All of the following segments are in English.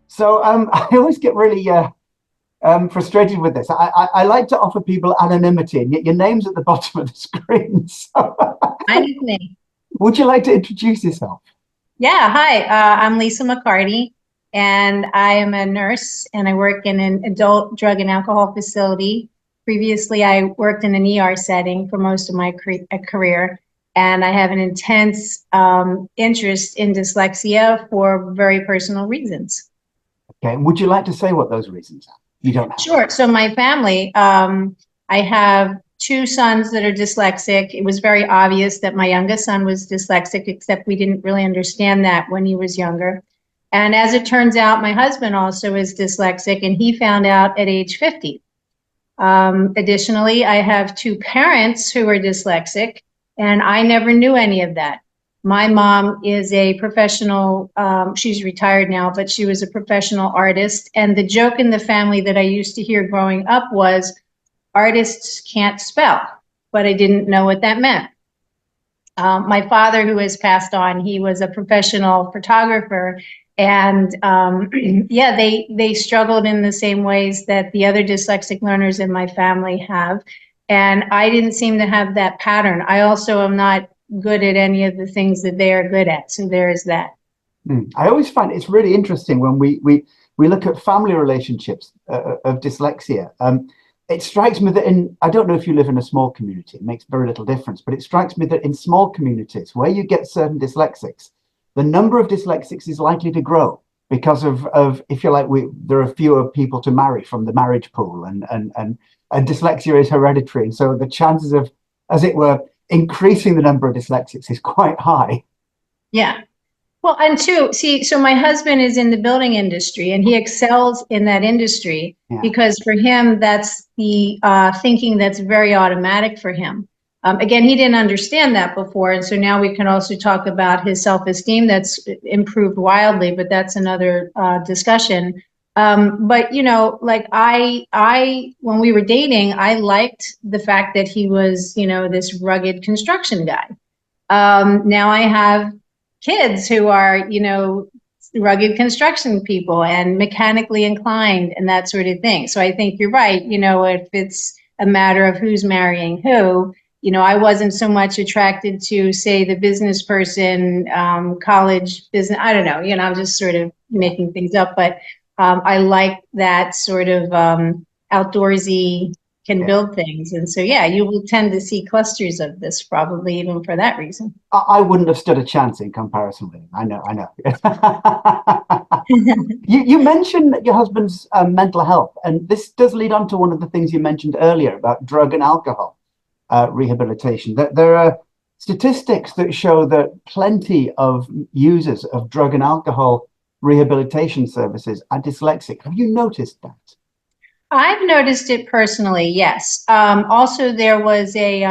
So I always get really frustrated with this. I like to offer people anonymity, and yet your name's at the bottom of the screen. So Hi, Nick. would you like to introduce yourself? Yeah, hi. I'm Lisa McCartey, and I am a nurse, and I work in an adult drug and alcohol facility. Previously, I worked in an ER setting for most of my career, and I have an intense interest in dyslexia for very personal reasons. Okay. And would you like to say what those reasons are? You don't have to. Sure. So my family, I have two sons that are dyslexic. It was very obvious that my youngest son was dyslexic, except we didn't really understand that when he was younger. And as it turns out, my husband also is dyslexic, and he found out at age 50. Additionally, I have two parents who are dyslexic, and I never knew any of that. My mom is a professional, she's retired now, but she was a professional artist. And the joke in the family that I used to hear growing up was artists can't spell, but I didn't know what that meant. My father, who has passed on, he was a professional photographer. And yeah, they struggled in the same ways that the other dyslexic learners in my family have. And I didn't seem to have that pattern. I also am not good at any of the things that they are good at. So there is that. I always find it's really interesting when we look at family relationships of dyslexia. It strikes me that I don't know if you live in a small community, it makes very little difference, but it strikes me that in small communities where you get certain dyslexics, the number of dyslexics is likely to grow because of if you like, there are fewer people to marry from the marriage pool, and dyslexia is hereditary. And so the chances of, as it were, increasing the number of dyslexics is quite high. Yeah. Well, and two, see, so my husband is in the building industry, and he excels in that industry because for him, that's the thinking that's very automatic for him. Again, he didn't understand that before. And so now we can also talk about his self-esteem that's improved wildly, but that's another discussion. But, you know, like when we were dating, I liked the fact that he was, you know, this rugged construction guy. Now I have kids who are, you know, rugged construction people and mechanically inclined and that sort of thing. So I think you're right. You know, if it's a matter of who's marrying who, you know, I wasn't so much attracted to, say, the business person, college business. I don't know, you know, I'm just sort of making things up, but I like that sort of outdoorsy, can build things. And so, yeah, you will tend to see clusters of this probably even for that reason. I wouldn't have stood a chance in comparison with him. I know. You mentioned your husband's mental health, and this does lead on to one of the things you mentioned earlier about drug and alcohol rehabilitation. That there are statistics that show that plenty of users of drug and alcohol rehabilitation services are dyslexic. Have you noticed that? I've noticed it personally, yes. Also, there was a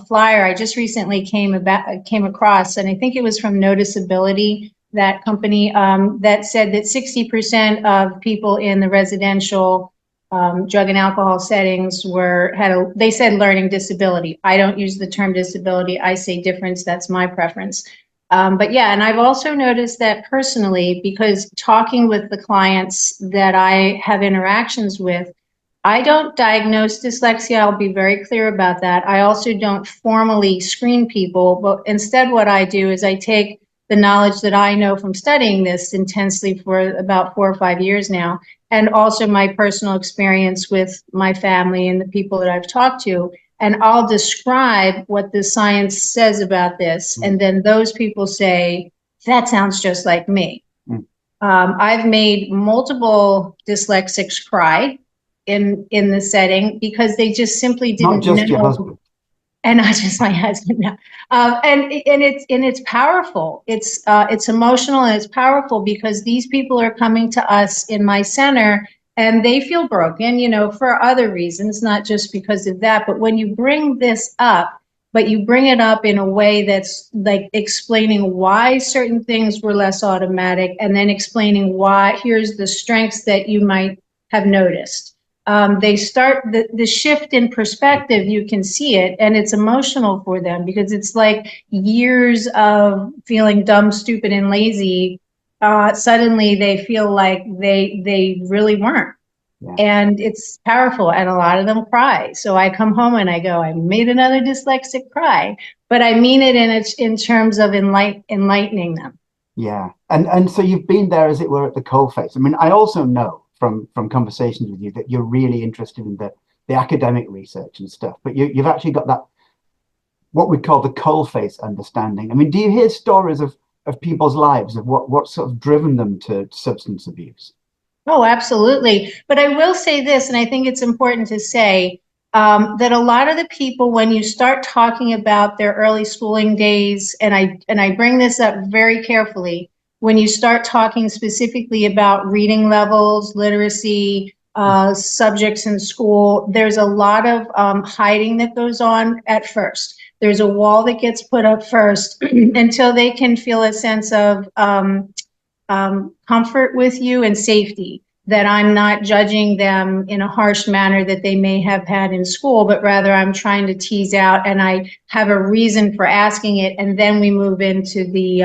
flyer I just recently came across, and I think it was from Noticeability, that company, that said that 60% of people in the residential drug and alcohol settings they said learning disability. I don't use the term disability. I say difference. That's my preference. But yeah, and I've also noticed that personally, because talking with the clients that I have interactions with, I don't diagnose dyslexia. I'll be very clear about that. I also don't formally screen people, but instead what I do is I take the knowledge that I know from studying this intensely for about 4 or 5 years now, and also my personal experience with my family and the people that I've talked to, and I'll describe what the science says about this. And then those people say, that sounds just like me. I've made multiple dyslexics cry in the setting because they just simply didn't Not just know. your husband. And not just my husband. No. And it's powerful. It's emotional and it's powerful because these people are coming to us in my center and they feel broken, you know, for other reasons, not just because of that. But when you bring this up, but you bring it up in a way that's like explaining why certain things were less automatic, and then explaining why here's the strengths that you might have noticed. they start the shift in perspective. You can see it, and it's emotional for them because it's like years of feeling dumb, stupid, and lazy. Suddenly they feel like they really weren't. Yeah. And it's powerful, and a lot of them cry. So I come home and I go, I made another dyslexic cry, but I mean it in terms of enlightening them. Yeah, and so you've been there, as it were, at the coalface. I mean, I also know from conversations with you that you're really interested in the academic research and stuff, but you've actually got that, what we call the coalface understanding. I mean, do you hear stories of people's lives, of what sort of driven them to substance abuse? Oh, absolutely. But I will say this, and I think it's important to say that a lot of the people, when you start talking about their early schooling days, and I bring this up very carefully, when you start talking specifically about reading levels, literacy, subjects in school, there's a lot of hiding that goes on at first. There's a wall that gets put up first until they can feel a sense of comfort with you and safety, that I'm not judging them in a harsh manner that they may have had in school, but rather I'm trying to tease out, and I have a reason for asking it, and then we move into the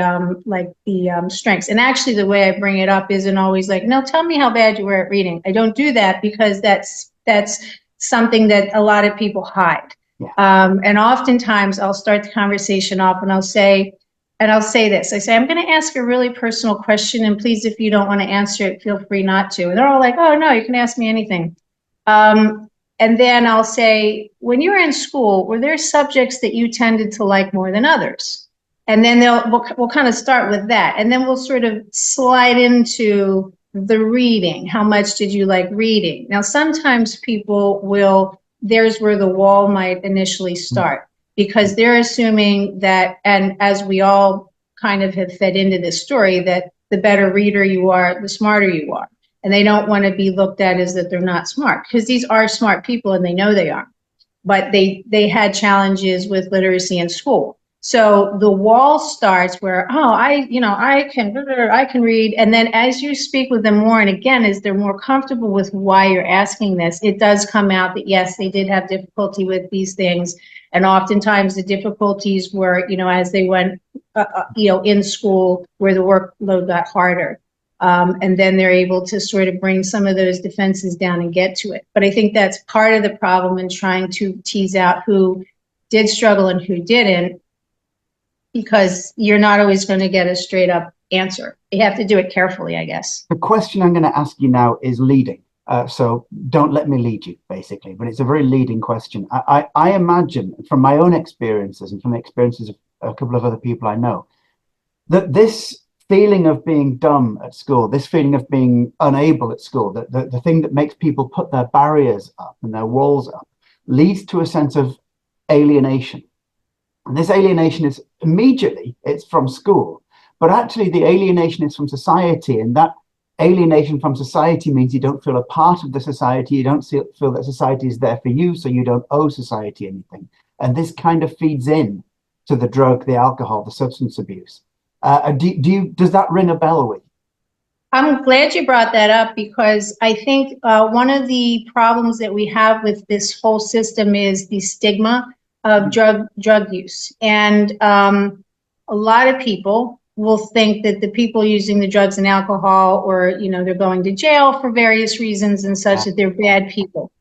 strengths. And actually, the way I bring it up isn't always like, no, tell me how bad you were at reading. I don't do that because that's something that a lot of people hide. Yeah. And oftentimes I'll start the conversation off and I'll say this. I say, I'm going to ask a really personal question, and please, if you don't want to answer it, feel free not to. And they're all like, oh, no, you can ask me anything. And then I'll say, when you were in school, were there subjects that you tended to like more than others? And then we'll kind of start with that. And then we'll sort of slide into the reading. How much did you like reading? Now, sometimes people there's where the wall might initially start. Because they're assuming that, and as we all kind of have fed into this story, that the better reader you are, the smarter you are. And they don't want to be looked at as that they're not smart, because these are smart people and they know they are. But they had challenges with literacy in school. So the wall starts where, oh, I can read. And then as you speak with them more, and again, as they're more comfortable with why you're asking this, it does come out that, yes, they did have difficulty with these things. And oftentimes the difficulties were, as they went, in school, where the workload got harder. And then they're able to sort of bring some of those defenses down and get to it. But I think that's part of the problem in trying to tease out who did struggle and who didn't, because you're not always going to get a straight up answer. You have to do it carefully, I guess. The question I'm going to ask you now is leading. So don't let me lead you, basically, but it's a very leading question. I imagine, from my own experiences and from the experiences of a couple of other people I know, that this feeling of being dumb at school, this feeling of being unable at school, the thing that makes people put their barriers up and their walls up, leads to a sense of alienation. And this alienation is immediately, it's from school, but actually the alienation is from society, and that alienation from society means you don't feel a part of the society. You don't feel that society is there for you, so you don't owe society anything. And this kind of feeds in to the drug, the alcohol, the substance abuse. Does that ring a bell with you? I'm glad you brought that up, because I think one of the problems that we have with this whole system is the stigma of drug use. And a lot of people will think that the people using the drugs and alcohol, or they're going to jail for various reasons and such, that they're bad people,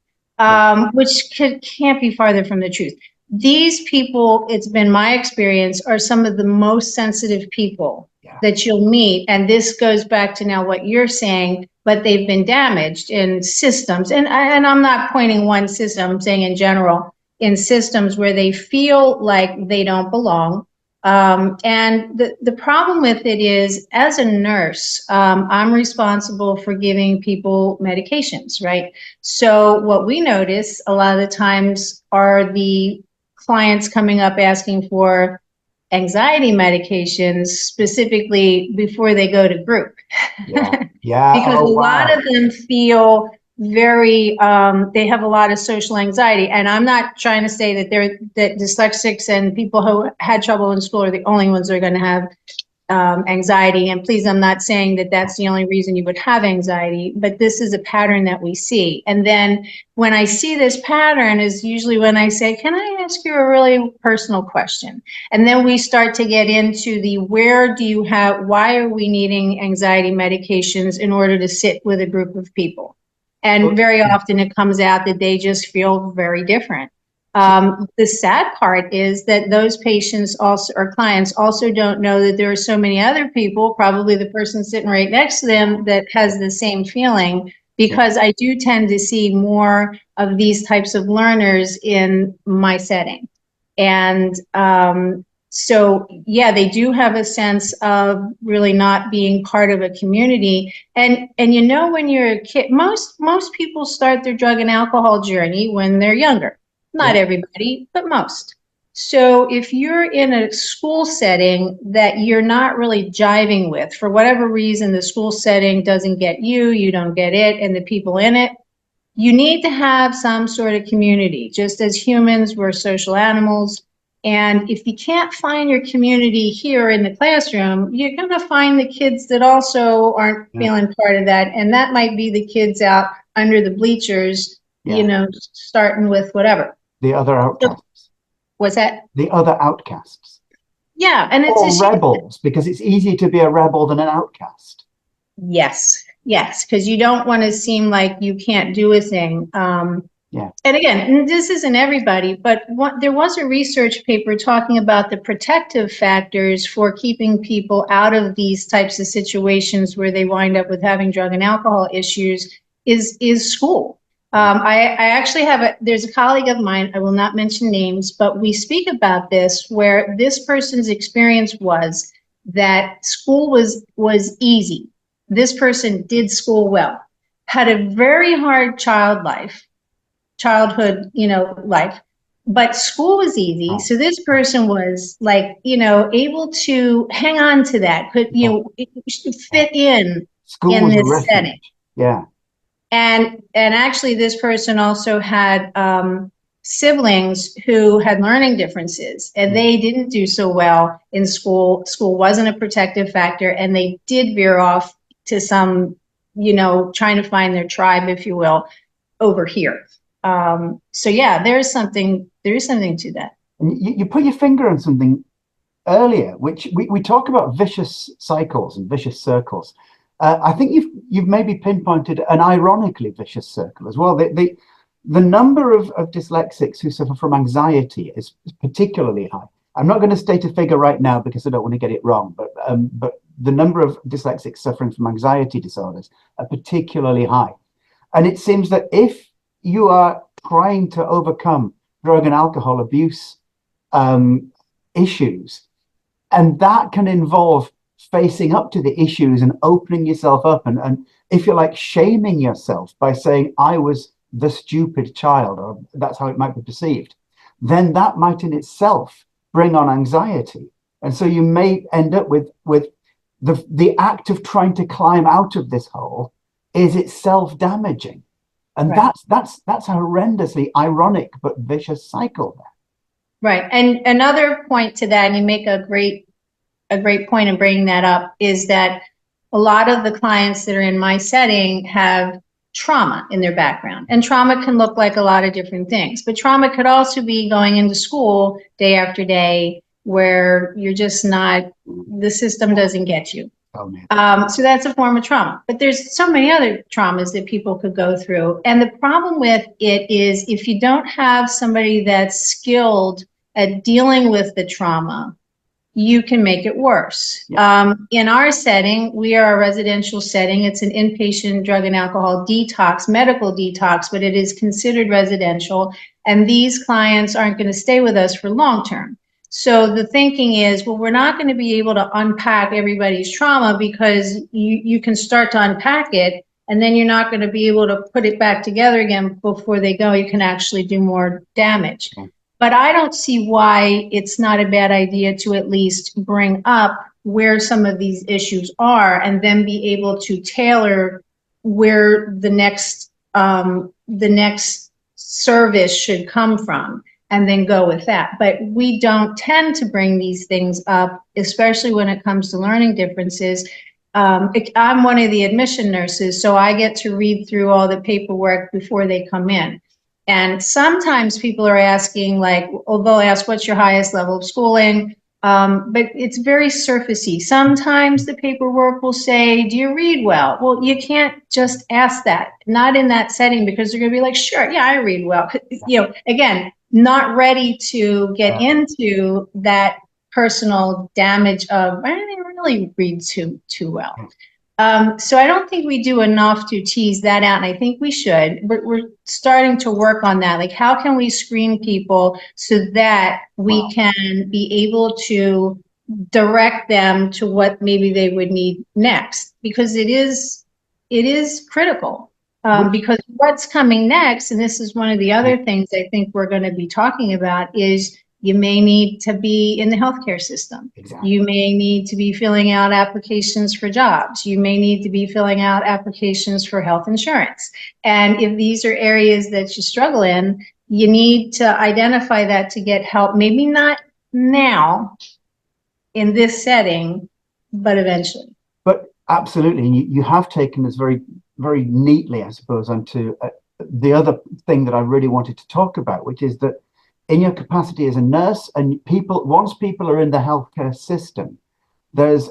which can't be farther from the truth. These people, it's been my experience, are some of the most sensitive people that you'll meet. And this goes back to now what you're saying, but they've been damaged in systems. And I'm not pointing one system, I'm saying in general, in systems where they feel like they don't belong. And the problem with it is, as a nurse, I'm responsible for giving people medications, right? So what we notice a lot of the times are the clients coming up asking for anxiety medications, specifically before they go to group. Yeah. Because a lot of them feel very, they have a lot of social anxiety. And I'm not trying to say that dyslexics and people who had trouble in school are the only ones that are going to have anxiety. And please, I'm not saying that that's the only reason you would have anxiety, but this is a pattern that we see. And then when I see this pattern is usually when I say, can I ask you a really personal question? And then we start to get into the, why are we needing anxiety medications in order to sit with a group of people? And very often it comes out that they just feel very different. The sad part is that those patients also, or clients also, don't know that there are so many other people, probably the person sitting right next to them, that has the same feeling, because I do tend to see more of these types of learners in my setting. And so, yeah, they do have a sense of really not being part of a community. And you know, when you're a kid, most people start their drug and alcohol journey when they're younger. Not everybody, but most. So if you're in a school setting that you're not really jiving with, for whatever reason, the school setting doesn't get you, you don't get it, and the people in it, you need to have some sort of community. Just as humans, we're social animals. And if you can't find your community here in the classroom, you're going to find the kids that also aren't feeling part of that. And that might be the kids out under the bleachers, you know, starting with whatever. The other outcasts. What's that? The other outcasts. Yeah, and it's rebels, because it's easier to be a rebel than an outcast. Yes, because you don't want to seem like you can't do a thing. And again, this isn't everybody, but there was a research paper talking about the protective factors for keeping people out of these types of situations where they wind up with having drug and alcohol issues is school. I actually there's a colleague of mine, I will not mention names, but we speak about this, where this person's experience was that school was easy. This person did school well, had a very hard childhood, life, but school was easy. So this person was like, able to hang on to that, could, fit in this setting. Yeah. And actually, this person also had siblings who had learning differences, and they didn't do so well in school. School wasn't a protective factor, and they did veer off to some, trying to find their tribe, if you will, over here. So yeah, there is something to that. And you put your finger on something earlier, which we talk about vicious cycles and vicious circles. I think you've maybe pinpointed an ironically vicious circle as well. The number of dyslexics who suffer from anxiety is particularly high. I'm not going to state a figure right now because I don't want to get it wrong, but the number of dyslexics suffering from anxiety disorders are particularly high. And it seems that if you are trying to overcome drug and alcohol abuse issues, and that can involve facing up to the issues and opening yourself up and if you're like shaming yourself by saying I was the stupid child, or that's how it might be perceived, then that might in itself bring on anxiety. And so you may end up with the act of trying to climb out of this hole is itself damaging. And that's a horrendously ironic but vicious cycle there. Right. And another point to that, and you make a great point in bringing that up, is that a lot of the clients that are in my setting have trauma in their background. And trauma can look like a lot of different things, but trauma could also be going into school day after day where you're just not, the system doesn't get you. So that's a form of trauma, but there's so many other traumas that people could go through. And the problem with it is if you don't have somebody that's skilled at dealing with the trauma, you can make it worse. In our setting, we are a residential setting. It's an inpatient drug and alcohol detox, medical detox, but it is considered residential. And these clients aren't going to stay with us for long term. So the thinking is, well, we're not going to be able to unpack everybody's trauma because you can start to unpack it and then you're not going to be able to put it back together again before they go. You can actually do more damage. But I don't see why it's not a bad idea to at least bring up where some of these issues are and then be able to tailor where the next service should come from. and then go with that. But we don't tend to bring these things up, especially when it comes to learning differences. I'm one of the admission nurses, so I get to read through all the paperwork before they come in. And sometimes people are asking, like, well, they'll ask, what's your highest level of schooling? But it's very surfacey. Sometimes the paperwork will say, do you read well? Well, you can't just ask that, not in that setting, because they're going to be like, sure, yeah, I read well. You know, again, not ready to get into that personal damage of, I didn't really read too well. So I don't think we do enough to tease that out, and I think we should. But we're starting to work on that. Like, how can we screen people so that we can be able to direct them to what maybe they would need next? Because it is critical. Because what's coming next, and this is one of the other things I think we're going to be talking about, is you may need to be in the healthcare system. Exactly. You may need to be filling out applications for jobs. You may need to be filling out applications for health insurance. And if these are areas that you struggle in, you need to identify that to get help. Maybe not now in this setting, but eventually. But absolutely, you have taken this very, very neatly, I suppose, onto the other thing that I really wanted to talk about, which is that in your capacity as a nurse, and once people are in the healthcare system, there's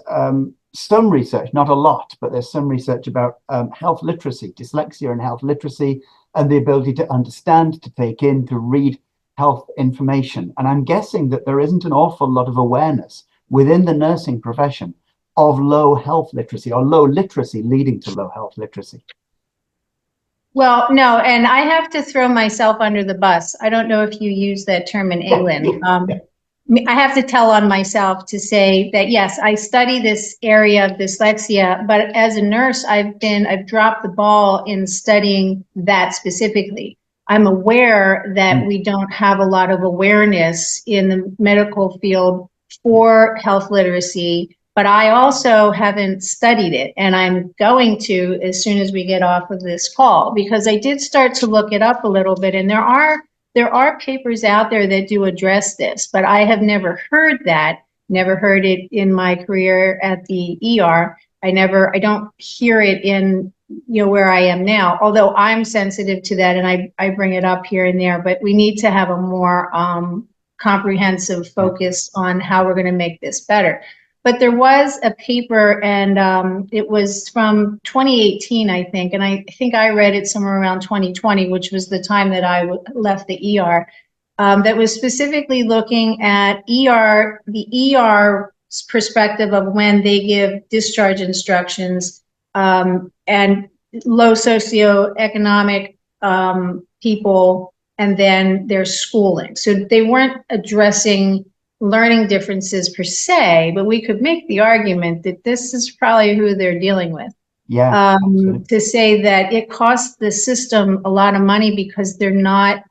some research, not a lot, but there's some research about health literacy, dyslexia and health literacy, and the ability to understand, to take in, to read health information. And I'm guessing that there isn't an awful lot of awareness within the nursing profession of low health literacy, or low literacy leading to low health literacy. Well, no, and I have to throw myself under the bus. I don't know if you use that term in England. I have to tell on myself to say that, yes, I study this area of dyslexia, but as a nurse, I've dropped the ball in studying that specifically. I'm aware that we don't have a lot of awareness in the medical field for health literacy, but I also haven't studied it, and I'm going to as soon as we get off of this call, because I did start to look it up a little bit, and there are papers out there that do address this, but I have never heard it in my career at the ER. I don't hear it in, where I am now, although I'm sensitive to that, and I bring it up here and there, but we need to have a more comprehensive focus on how we're going to make this better. But there was a paper, and it was from 2018, I think, and I think I read it somewhere around 2020, which was the time that I left the ER, that was specifically looking at the ER's perspective of when they give discharge instructions, and low socioeconomic people, and then their schooling. So they weren't addressing learning differences per se, but we could make the argument that this is probably who they're dealing with. Yeah. To say that it costs the system a lot of money because they're not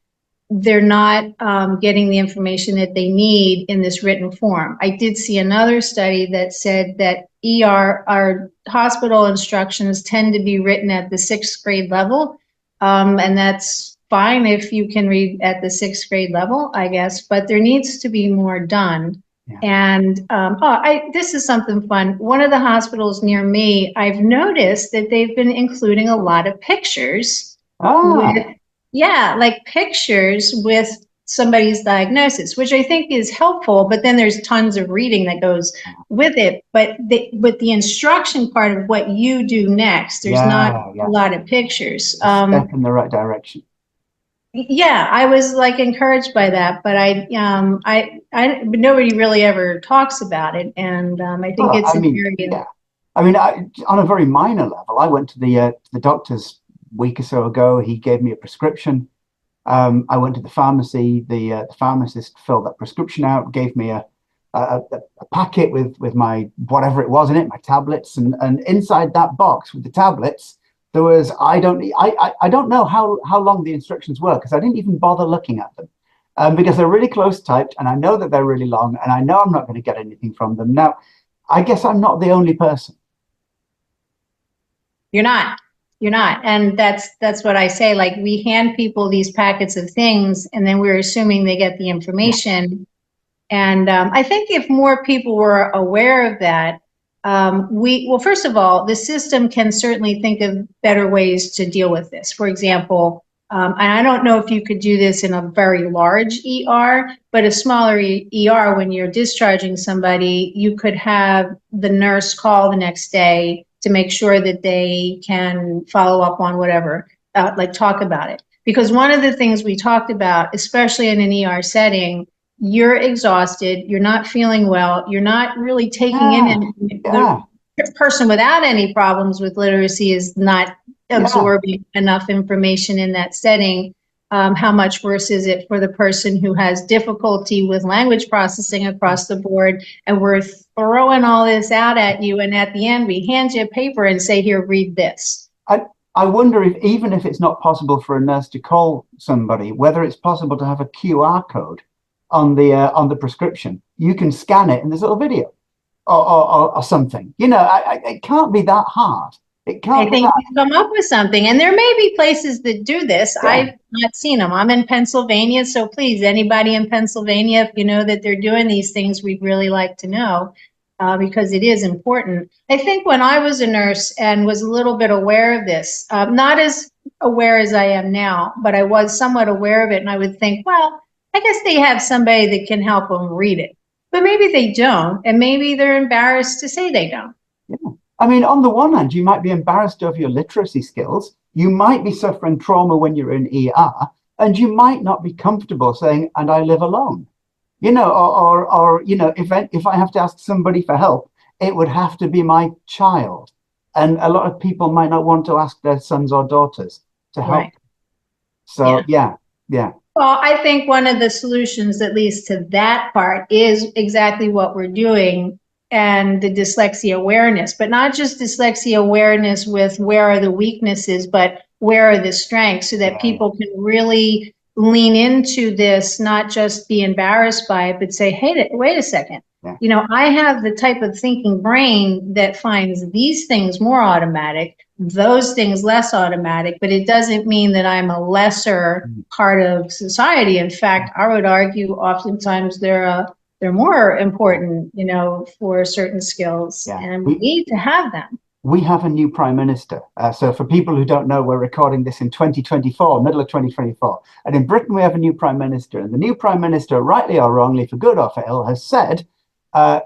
getting the information that they need in this written form. I did see another study that said that our hospital instructions tend to be written at the 6th grade level, and that's fine if you can read at the 6th grade level, I guess, but there needs to be more done. Yeah. And this is something fun. One of the hospitals near me, I've noticed that they've been including a lot of pictures. Like pictures with somebody's diagnosis, which I think is helpful, but then there's tons of reading that goes with it. But the instruction part of what you do next, there's not a lot of pictures. Step in the right direction. Yeah, I was like encouraged by that, but but nobody really ever talks about it, and I think it's an area. Yeah. I mean, on a very minor level, I went to the doctor's a week or so ago. He gave me a prescription. I went to the pharmacy. The pharmacist filled that prescription out, gave me a packet with my whatever it was in it, my tablets, and inside that box with the tablets, there was, I don't know how long the instructions were, because I didn't even bother looking at them, because they're really close typed, and I know that they're really long, and I know I'm not going to get anything from them. Now, I guess I'm not the only person. You're not. You're not. And that's what I say. Like, we hand people these packets of things, and then we're assuming they get the information. And I think if more people were aware of that, well, first of all, the system can certainly think of better ways to deal with this. For example, and I don't know if you could do this in a very large ER, but a smaller ER, when you're discharging somebody, you could have the nurse call the next day to make sure that they can follow up on whatever, like talk about it. Because one of the things we talked about, especially in an ER setting, you're exhausted, you're not feeling well, you're not really taking in the person without any problems with literacy is not absorbing enough information in that setting. How much worse is it for the person who has difficulty with language processing across the board, and we're throwing all this out at you, and at the end we hand you a paper and say, here, read this. I wonder if, even if it's not possible for a nurse to call somebody, whether it's possible to have a QR code on the prescription. You can scan it and there's a little video or something. You know, it can't be that hard. It can't. I think we've come up with something, and there may be places that do this. Yeah. I've not seen them. I'm in Pennsylvania, so please, anybody in Pennsylvania, if you know that they're doing these things, we'd really like to know, because it is important. I think when I was a nurse and was a little bit aware of this, not as aware as I am now, but I was somewhat aware of it, and I would think, well, I guess they have somebody that can help them read it, but maybe they don't, and maybe they're embarrassed to say they don't. Yeah. I mean, on the one hand, you might be embarrassed of your literacy skills. You might be suffering trauma when you're in ER, and you might not be comfortable saying, and I live alone. You know, or you know, if I have to ask somebody for help, it would have to be my child. And a lot of people might not want to ask their sons or daughters to help. Right. So, yeah. Well, I think one of the solutions, at least to that part, is exactly what we're doing, and the dyslexia awareness, but not just dyslexia awareness with where are the weaknesses, but where are the strengths, so that people can really lean into this, not just be embarrassed by it, but say, hey, wait a second. Yeah. You know, I have the type of thinking brain that finds these things more automatic, those things less automatic, but it doesn't mean that I'm a lesser part of society. In fact, I would argue oftentimes they're more important, you know, for certain skills, and we need to have them. We have a new prime minister. So for people who don't know, we're recording this in 2024, middle of 2024. And in Britain, we have a new prime minister. And the new prime minister, rightly or wrongly, for good or for ill, has said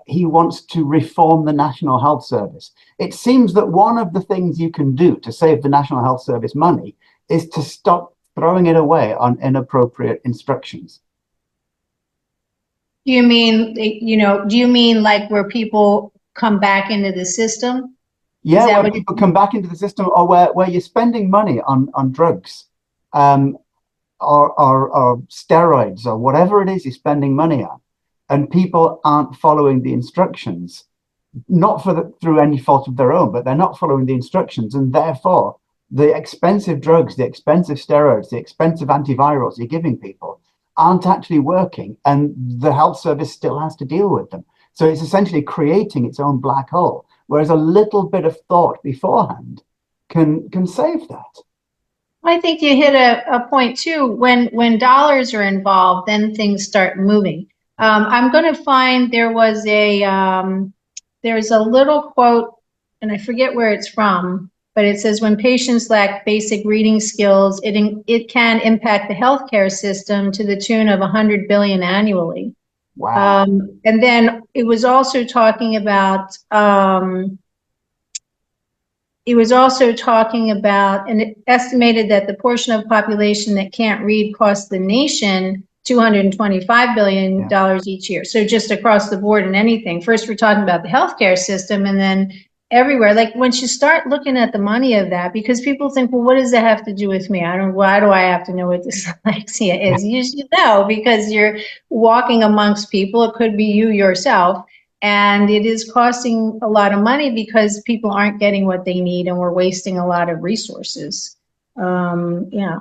he wants to reform the National Health Service. It seems that one of the things you can do to save the National Health Service money is to stop throwing it away on inappropriate instructions. Do you mean, do you mean like where people come back into the system? Yeah, where people come back into the system, or where you're spending money on drugs, or steroids, or whatever it is you're spending money on, and people aren't following the instructions, not through any fault of their own, but they're not following the instructions, and therefore the expensive drugs, the expensive steroids, the expensive antivirals you're giving people aren't actually working, and the health service still has to deal with them. So it's essentially creating its own black hole, whereas a little bit of thought beforehand can save that. I think you hit a point too. When dollars are involved, then things start moving. I'm going to find there's a little quote, and I forget where it's from, but it says, when patients lack basic reading skills, it can impact the healthcare system to the tune of $100 billion annually. Wow. And then it was also talking about, and it estimated that the portion of population that can't read costs the nation $225 billion each year. So just across the board in anything. First, we're talking about the healthcare system, and then everywhere. Like, once you start looking at the money of that, because people think, well, what does that have to do with me? Why do I have to know what dyslexia is? You should know, because you're walking amongst people. It could be you yourself. And it is costing a lot of money because people aren't getting what they need, and we're wasting a lot of resources. Yeah.